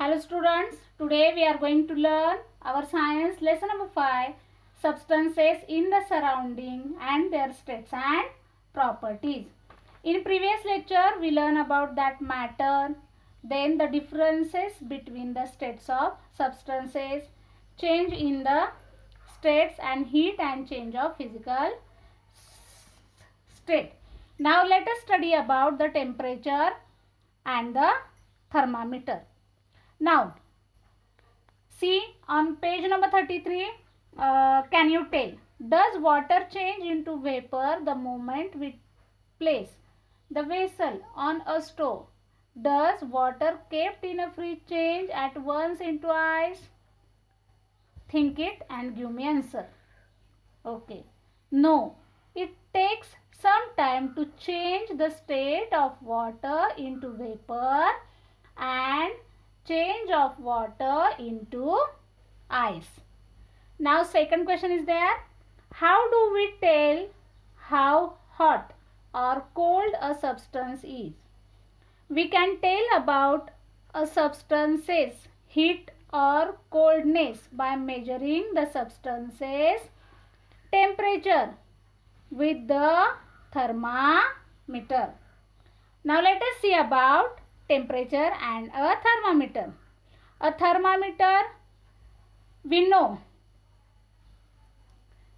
Hello students, today we are going to learn our science lesson number 5, substances in the surrounding and their states and properties. In previous lecture we learned about that matter, then the differences between the states of substances, change in the states and heat and change of physical state. Now let us study about the temperature and the thermometer. Now, see on page number 33, can you tell, does water change into vapor the moment we place the vessel on a stove? Does water kept in a fridge change at once into ice? Think it and give me answer. Okay. No, it takes some time to change the state of water into vapor and change of water into ice. Now second question is there. How do we tell how hot or cold a substance is? We can tell about a substance's heat or coldness by measuring the substance's temperature with the thermometer. Now let us see about temperature and a thermometer. A thermometer, we know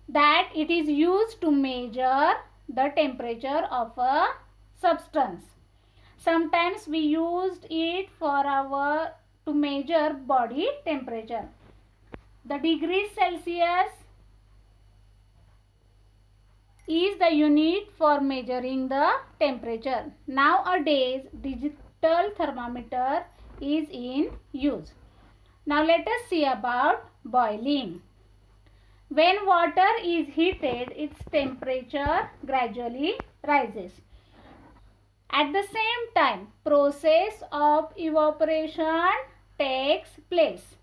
that it is used to measure the temperature of a substance. Sometimes we used it to measure body temperature. The degrees Celsius is the unit for measuring the temperature. Nowadays, digital thermometer is in use. Now let us see about boiling. When water is heated, its temperature gradually rises. At the same time, process of evaporation takes place.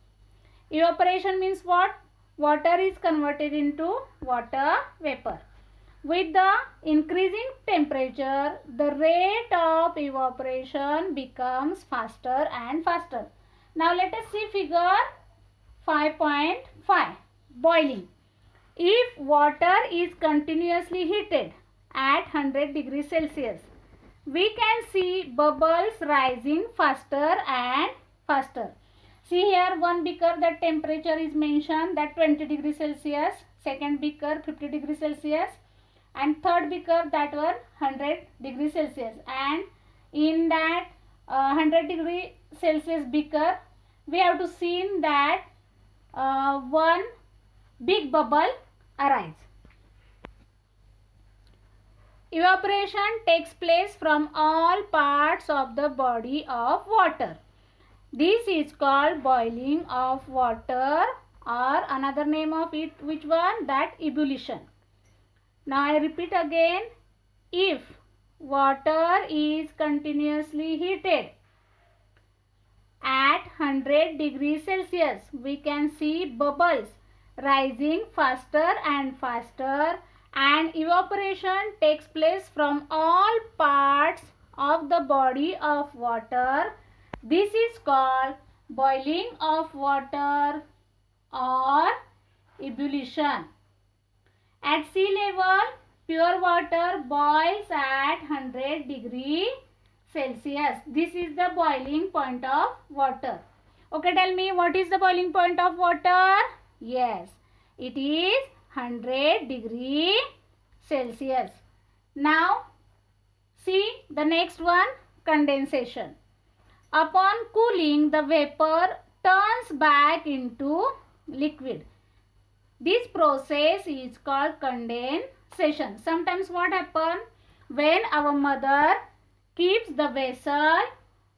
Evaporation means what? Water is converted into water vapor. With the increasing temperature, the rate of evaporation becomes faster and faster. Now let us see figure 5.5. Boiling. If water is continuously heated at 100 degrees Celsius, we can see bubbles rising faster and faster. See here, one beaker, the temperature is mentioned that 20 degrees Celsius, second beaker 50 degrees Celsius, and third beaker that were 100 degrees Celsius, and in that 100 degree Celsius beaker we have to see that one big bubble arise. Evaporation takes place from all parts of the body of water. This is called boiling of water, or another name of it, which one? That ebullition. Now I repeat again, if water is continuously heated at 100 degrees Celsius, we can see bubbles rising faster and faster, and evaporation takes place from all parts of the body of water. This is called boiling of water or ebullition. At sea level, pure water boils at 100 degrees Celsius. This is the boiling point of water. Okay, tell me, what is the boiling point of water? Yes, it is 100 degrees Celsius. Now, see the next one, condensation. Upon cooling, the vapor turns back into liquid. This process is called condensation. Sometimes what happens, when our mother keeps the vessel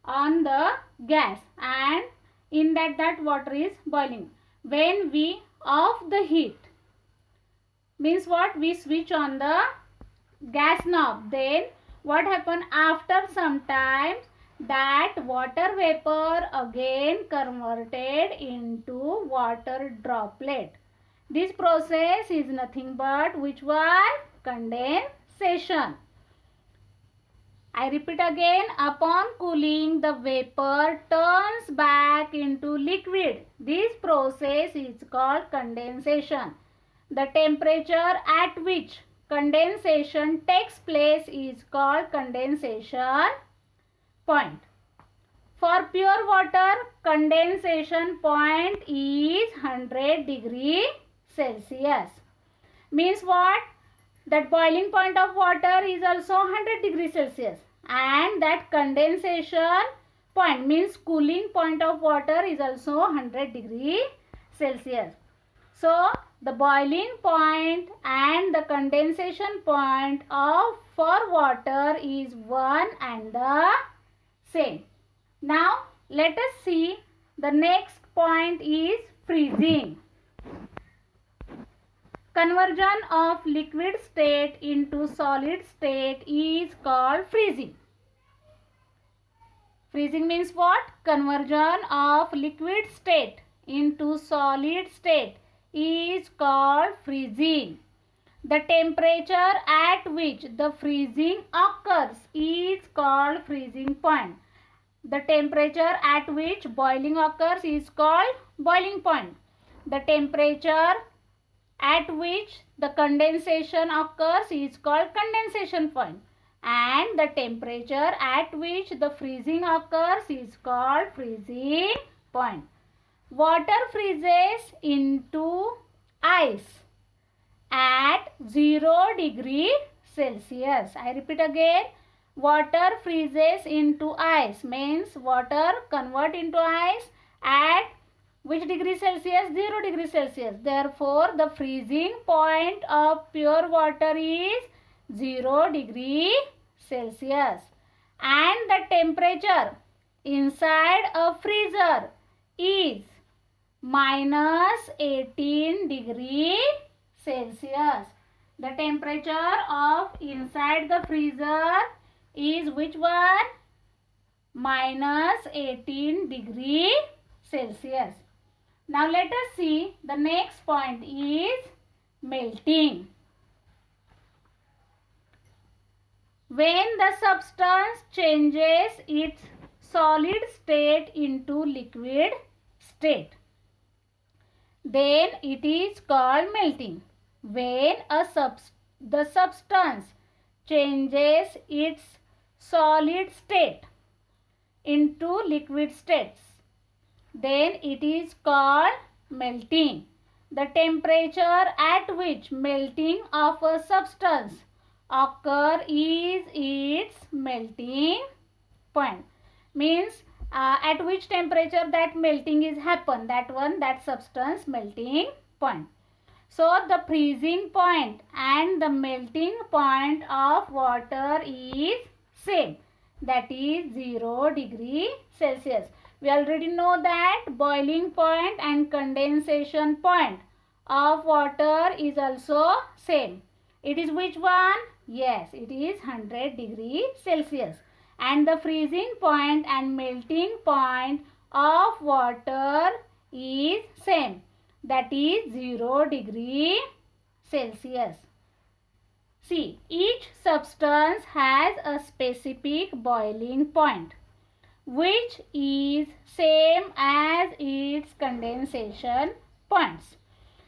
on the gas and in that water is boiling. When we off the heat, means what? We switch on the gas knob. Then what happen, after some time that water vapor again converted into water droplet. This process is nothing but which one? Condensation. I repeat again, upon cooling the vapor turns back into liquid. This process is called condensation. The temperature at which condensation takes place is called condensation point. For pure water, condensation point is 100 degree Celsius. Means what? That boiling point of water is also 100 degree Celsius, and that condensation point means cooling point of water is also 100 degree Celsius. So the boiling point and the condensation point of for water is one and the same. Now let us see the next point is freezing. Conversion of liquid state into solid state is called freezing. Freezing means what? Conversion of liquid state into solid state is called freezing. The temperature at which the freezing occurs is called freezing point. The temperature at which boiling occurs is called boiling point. The temperature at which the condensation occurs is called condensation point, and the temperature at which the freezing occurs is called freezing point. Water freezes into ice at 0 degree Celsius. I repeat again, water freezes into ice means water convert into ice at which degree Celsius? 0 degree Celsius. Therefore, the freezing point of pure water is 0 degree Celsius. And the temperature inside a freezer is minus 18 degree Celsius. The temperature of inside the freezer is which one? Minus 18 degree Celsius. Now let us see the next point is melting. When the substance changes its solid state into liquid state, then it is called melting. When the substance changes its solid state into liquid states, then it is called melting. The temperature at which melting of a substance occur is its melting point. Means at which temperature that melting is happen, that substance melting point. So the freezing point and the melting point of water is same, that is 0 degree Celsius. We already know that boiling point and condensation point of water is also same. It is which one? Yes, it is 100 degree Celsius. And the freezing point and melting point of water is same, that is 0 degree Celsius. See, each substance has a specific boiling point, which is same as its condensation points.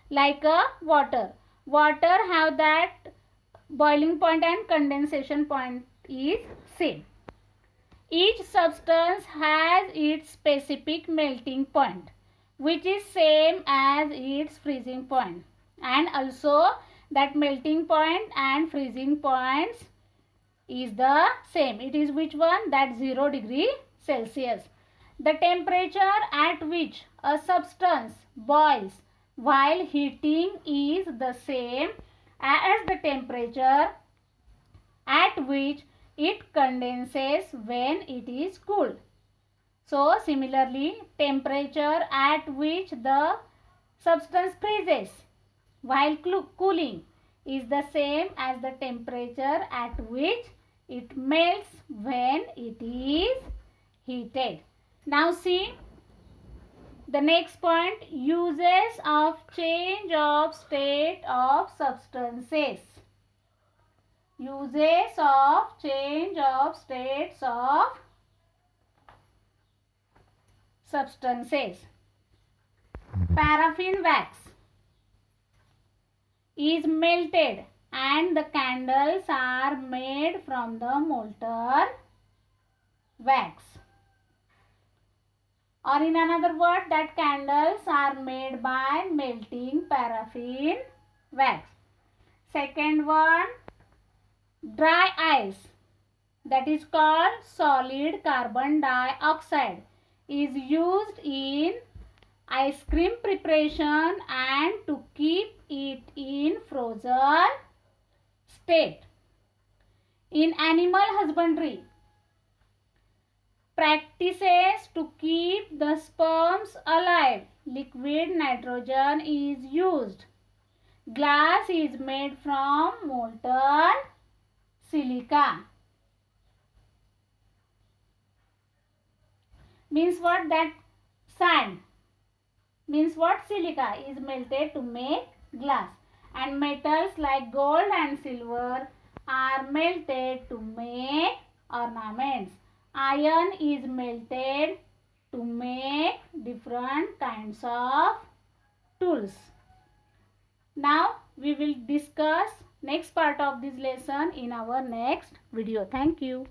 Like a water have that boiling point and condensation point is same. Each substance has its specific melting point, which is same as its freezing point, and also that melting point and freezing points is the same. It is which one? That 0 degree Celsius. The temperature at which a substance boils while heating is the same as the temperature at which it condenses when it is cooled. So similarly, temperature at which the substance freezes while cooling is the same as the temperature at which it melts when it is heated. Now see the next point, uses of change of state of substances. Uses of change of states of substances. Paraffin wax is melted and the candles are made from the molten wax. Or in another word, that candles are made by melting paraffin wax. Second one, dry ice, that is called solid carbon dioxide, is used in ice cream preparation and to keep it in frozen state. In animal husbandry, practices to keep the sperms alive, liquid nitrogen is used. Glass is made from molten silica. Means what? That sand means what? Silica is melted to make glass, and metals like gold and silver are melted to make ornaments. Iron is melted to make different kinds of tools. Now we will discuss next part of this lesson in our next video. Thank you.